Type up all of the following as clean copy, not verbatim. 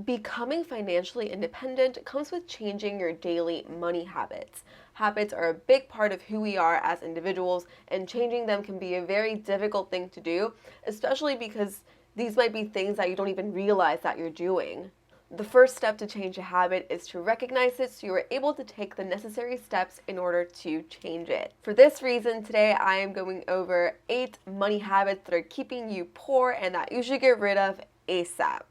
Becoming financially independent comes with changing your daily money habits. Habits are a big part of who we are as individuals, and changing them can be a very difficult thing to do, especially because these might be things that you don't even realize that you're doing. The first step to change a habit is to recognize it so you are able to take the necessary steps in order to change it. For this reason, today I am going over 8 money habits that are keeping you poor and that you should get rid of ASAP.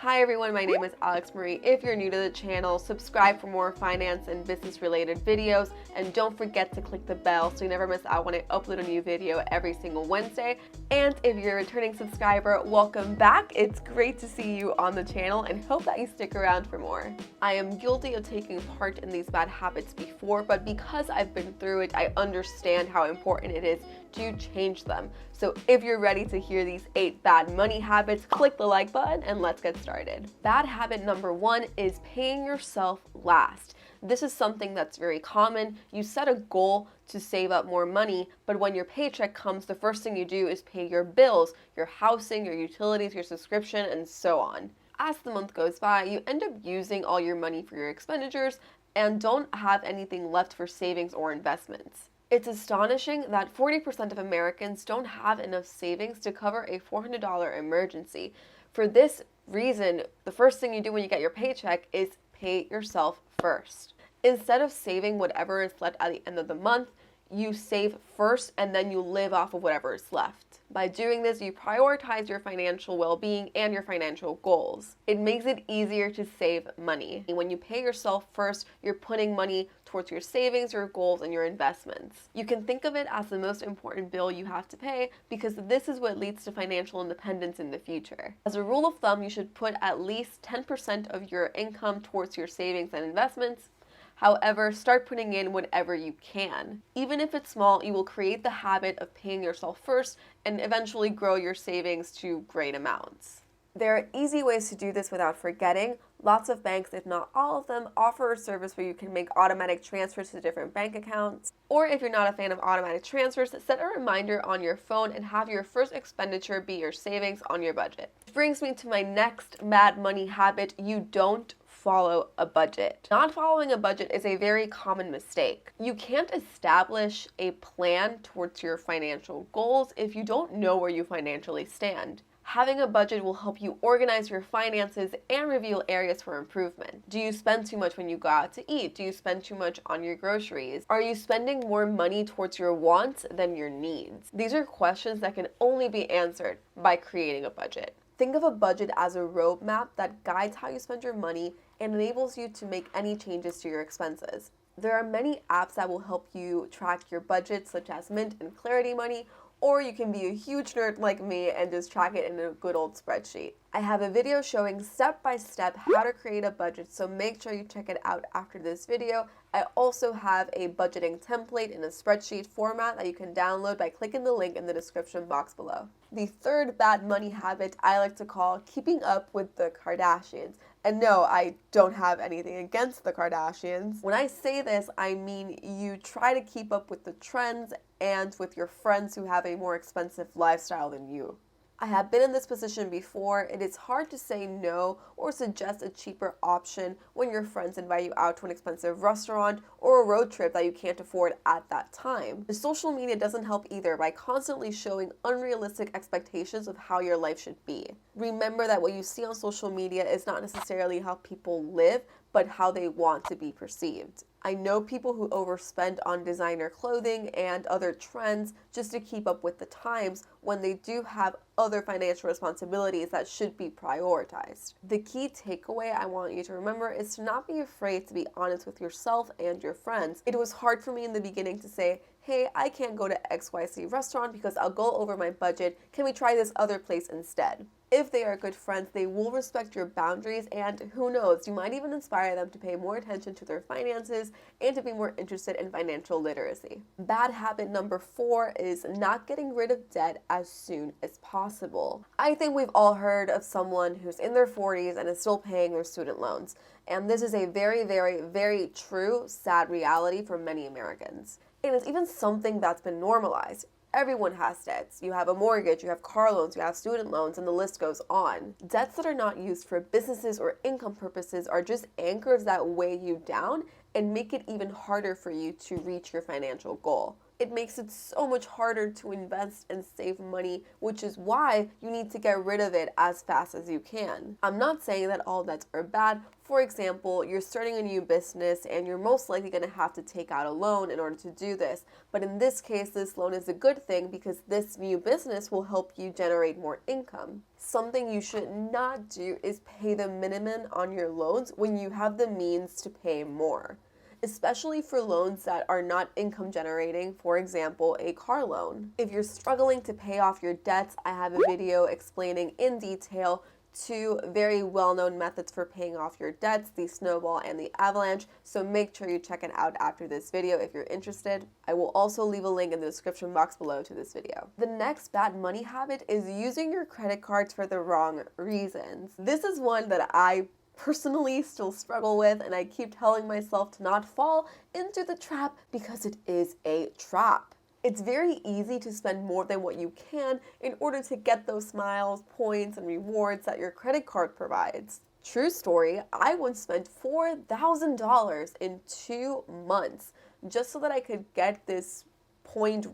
Hi everyone, my name is Alex Marie. If you're new to the channel, subscribe for more finance and business related videos, and don't forget to click the bell so you never miss out when I upload a new video every single Wednesday. And if you're a returning subscriber, welcome back. It's great to see you on the channel and hope that you stick around for more. I am guilty of taking part in these bad habits before, but because I've been through it, I understand how important it is to change them. So if you're ready to hear these 8 bad money habits, click the like button and let's get started. Bad habit number 1 is paying yourself last. This is something that's very common. You set a goal to save up more money, but when your paycheck comes, the first thing you do is pay your bills, your housing, your utilities, your subscription, and so on. As the month goes by, you end up using all your money for your expenditures and don't have anything left for savings or investments. It's astonishing that 40% of Americans don't have enough savings to cover a $400 emergency. For this reason, the first thing you do when you get your paycheck is pay yourself first. Instead of saving whatever is left at the end of the month, you save first and then you live off of whatever is left. By doing this, you prioritize your financial well-being and your financial goals. It makes it easier to save money. When you pay yourself first, you're putting money towards your savings, your goals, and your investments. You can think of it as the most important bill you have to pay because this is what leads to financial independence in the future. As a rule of thumb, you should put at least 10% of your income towards your savings and investments. However, start putting in whatever you can. Even if it's small, you will create the habit of paying yourself first and eventually grow your savings to great amounts. There are easy ways to do this without forgetting. Lots of banks, if not all of them, offer a service where you can make automatic transfers to different bank accounts. Or if you're not a fan of automatic transfers, set a reminder on your phone and have your first expenditure be your savings on your budget. Which brings me to my next bad money habit: you don't follow a budget. Not following a budget is a very common mistake. You can't establish a plan towards your financial goals if you don't know where you financially stand. Having a budget will help you organize your finances and reveal areas for improvement. Do you spend too much when you go out to eat? Do you spend too much on your groceries? Are you spending more money towards your wants than your needs? These are questions that can only be answered by creating a budget. Think of a budget as a roadmap that guides how you spend your money and enables you to make any changes to your expenses. There are many apps that will help you track your budget, such as Mint and Clarity Money, or you can be a huge nerd like me and just track it in a good old spreadsheet. I have a video showing step-by-step how to create a budget, so make sure you check it out after this video. I also have a budgeting template in a spreadsheet format that you can download by clicking the link in the description box below. The third bad money habit I like to call keeping up with the Kardashians. And no, I don't have anything against the Kardashians. When I say this, I mean you try to keep up with the trends and with your friends who have a more expensive lifestyle than you. I have been in this position before. It is hard to say no or suggest a cheaper option when your friends invite you out to an expensive restaurant or a road trip that you can't afford at that time. The social media doesn't help either by constantly showing unrealistic expectations of how your life should be. Remember that what you see on social media is not necessarily how people live, but how they want to be perceived. I know people who overspend on designer clothing and other trends just to keep up with the times when they do have other financial responsibilities that should be prioritized. The key takeaway I want you to remember is to not be afraid to be honest with yourself and your friends. It was hard for me in the beginning to say, hey, I can't go to XYZ restaurant because I'll go over my budget. Can we try this other place instead? If they are good friends, they will respect your boundaries, and who knows, you might even inspire them to pay more attention to their finances and to be more interested in financial literacy. Bad habit number 4 is not getting rid of debt as soon as possible. I think we've all heard of someone who's in their 40s and is still paying their student loans. And this is a very, very, very true, sad reality for many Americans. And it's even something that's been normalized. Everyone has debts. You have a mortgage, you have car loans, you have student loans, and the list goes on. Debts that are not used for businesses or income purposes are just anchors that weigh you down and make it even harder for you to reach your financial goal. It makes it so much harder to invest and save money, which is why you need to get rid of it as fast as you can. I'm not saying that all debts are bad. For example, you're starting a new business and you're most likely going to have to take out a loan in order to do this. But in this case, this loan is a good thing because this new business will help you generate more income. Something you should not do is pay the minimum on your loans when you have the means to pay more, especially for loans that are not income generating, for example, a car loan. If you're struggling to pay off your debts, I have a video explaining in detail two very well-known methods for paying off your debts, the snowball and the avalanche, so make sure you check it out after this video if you're interested. I will also leave a link in the description box below to this video. The next bad money habit is using your credit cards for the wrong reasons. This is one that I personally still struggle with, and I keep telling myself to not fall into the trap because it is a trap. It's very easy to spend more than what you can in order to get those miles, points, and rewards that your credit card provides. True story, I once spent $4,000 in 2 months just so that I could get this point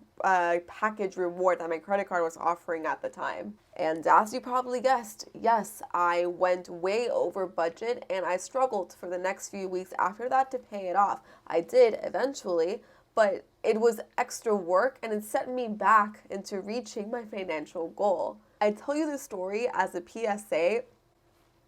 package reward that my credit card was offering at the time. And as you probably guessed, yes, I went way over budget and I struggled for the next few weeks after that to pay it off. I did eventually, but it was extra work and it set me back into reaching my financial goal. I tell you this story as a PSA,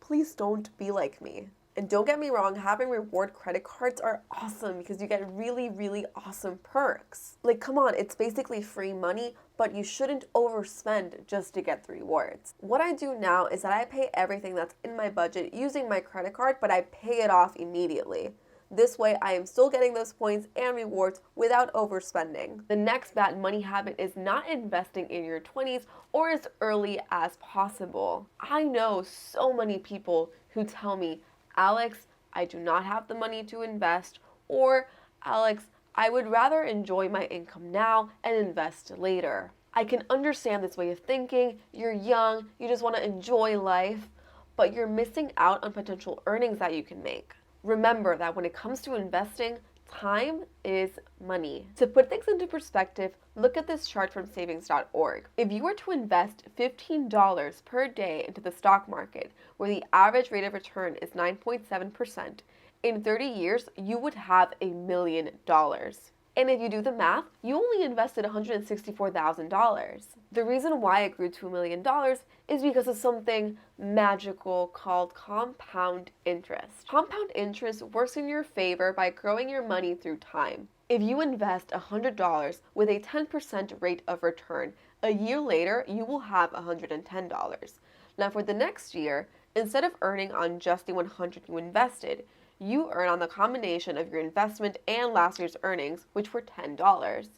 please don't be like me. And don't get me wrong, having reward credit cards are awesome because you get really, really awesome perks. Like, come on, it's basically free money, but you shouldn't overspend just to get the rewards. What I do now is that I pay everything that's in my budget using my credit card, but I pay it off immediately. This way, I am still getting those points and rewards without overspending. The next bad money habit is not investing in your 20s or as early as possible. I know so many people who tell me, Alex, I do not have the money to invest, or Alex, I would rather enjoy my income now and invest later. I can understand this way of thinking. You're young, you just want to enjoy life, but you're missing out on potential earnings that you can make. Remember that when it comes to investing, time is money. To put things into perspective, look at this chart from savings.org. If you were to invest $15 per day into the stock market, where the average rate of return is 9.7%, in 30 years, you would have $1 million. And if you do the math, you only invested $164,000. The reason why it grew to $1 million is because of something magical called compound interest. Compound interest works in your favor by growing your money through time. If you invest $100 with a 10% rate of return, a year later, you will have $110. Now for the next year, instead of earning on just the $100 you invested, you earn on the combination of your investment and last year's earnings, which were $10.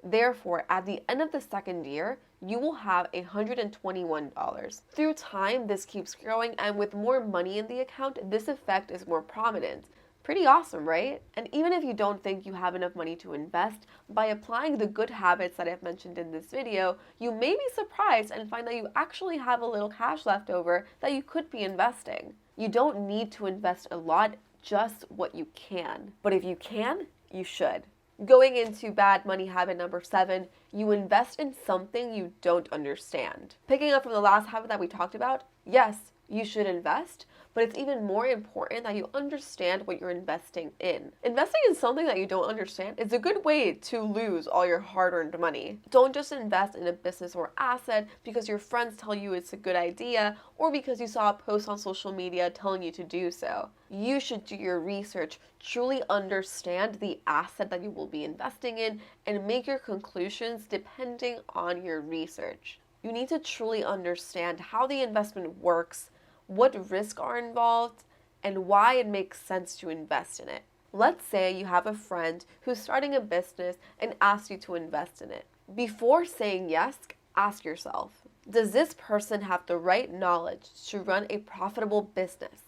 Therefore, at the end of the second year, you will have $121. Through time, this keeps growing, and with more money in the account, this effect is more prominent. Pretty awesome, right? And even if you don't think you have enough money to invest, by applying the good habits that I've mentioned in this video, you may be surprised and find that you actually have a little cash left over that you could be investing. You don't need to invest a lot, just what you can. But if you can, you should. Going into bad money habit number 7, you invest in something you don't understand. Picking up from the last habit that we talked about, yes, you should invest, but it's even more important that you understand what you're investing in. Investing in something that you don't understand is a good way to lose all your hard-earned money. Don't just invest in a business or asset because your friends tell you it's a good idea or because you saw a post on social media telling you to do so. You should do your research, truly understand the asset that you will be investing in, and make your conclusions depending on your research. You need to truly understand how the investment works, what risks are involved, and why it makes sense to invest in it. Let's say you have a friend who's starting a business and asks you to invest in it. Before saying yes, ask yourself, does this person have the right knowledge to run a profitable business?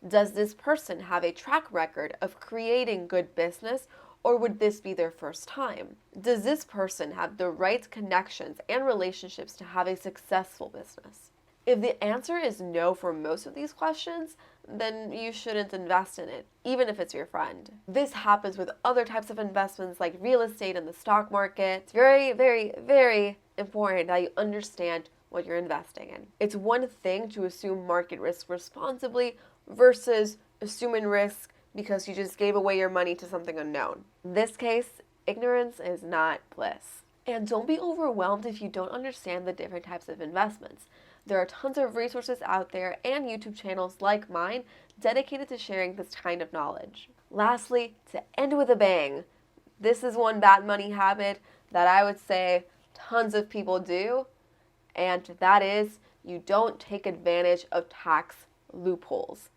Does this person have a track record of creating good business, Or would this be their first time? Does this person have the right connections and relationships to have a successful business? If the answer is no for most of these questions, then you shouldn't invest in it, even if it's your friend. This happens with other types of investments like real estate and the stock market. It's very, very, very important that you understand what you're investing in. It's one thing to assume market risk responsibly versus assuming risk because you just gave away your money to something unknown. In this case, ignorance is not bliss. And don't be overwhelmed if you don't understand the different types of investments. There are tons of resources out there and YouTube channels like mine dedicated to sharing this kind of knowledge. Lastly, to end with a bang, this is one bad money habit that I would say tons of people do, and that is you don't take advantage of tax loopholes.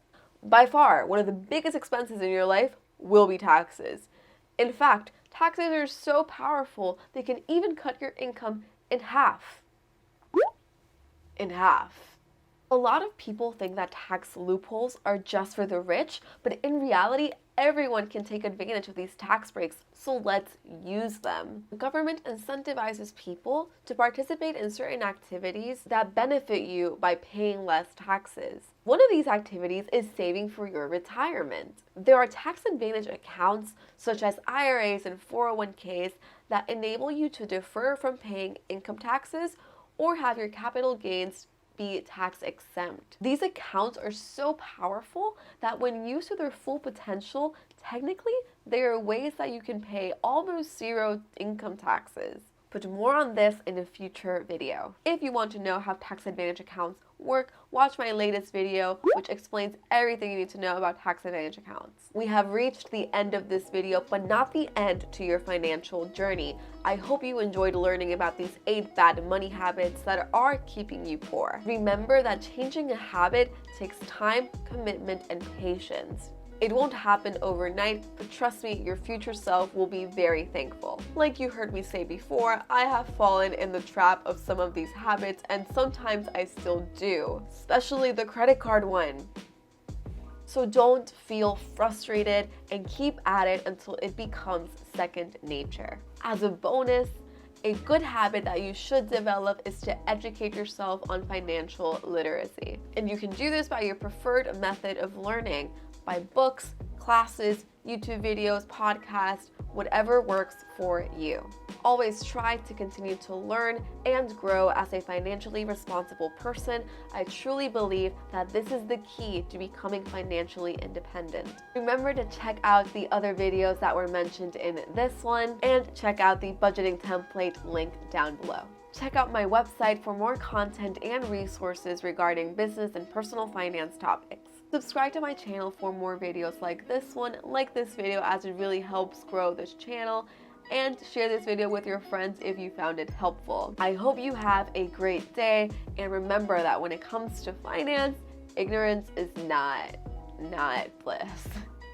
By far, one of the biggest expenses in your life will be taxes. In fact, taxes are so powerful they can even cut your income in half. A lot of people think that tax loopholes are just for the rich, but in reality, everyone can take advantage of these tax breaks, so let's use them. The government incentivizes people to participate in certain activities that benefit you by paying less taxes. One of these activities is saving for your retirement. There are tax advantage accounts such as IRAs and 401ks that enable you to defer from paying income taxes or have your capital gains be tax exempt. These accounts are so powerful that when used to their full potential, technically, they are ways that you can pay almost zero income taxes. But more on this in a future video. If you want to know how tax advantage accounts work, watch my latest video, which explains everything you need to know about tax advantage accounts. We have reached the end of this video, but not the end to your financial journey. I hope you enjoyed learning about these 8 bad money habits that are keeping you poor. Remember that changing a habit takes time, commitment, and patience. It won't happen overnight, but trust me, your future self will be very thankful. Like you heard me say before, I have fallen in the trap of some of these habits, and sometimes I still do, especially the credit card one. So don't feel frustrated and keep at it until it becomes second nature. As a bonus, a good habit that you should develop is to educate yourself on financial literacy. And you can do this by your preferred method of learning, by books, classes, YouTube videos, podcasts, whatever works for you. Always try to continue to learn and grow as a financially responsible person. I truly believe that this is the key to becoming financially independent. Remember to check out the other videos that were mentioned in this one and check out the budgeting template link down below. Check out my website for more content and resources regarding business and personal finance topics. Subscribe to my channel for more videos like this one, like this video as it really helps grow this channel, and share this video with your friends if you found it helpful. I hope you have a great day, and remember that when it comes to finance, ignorance is not bliss.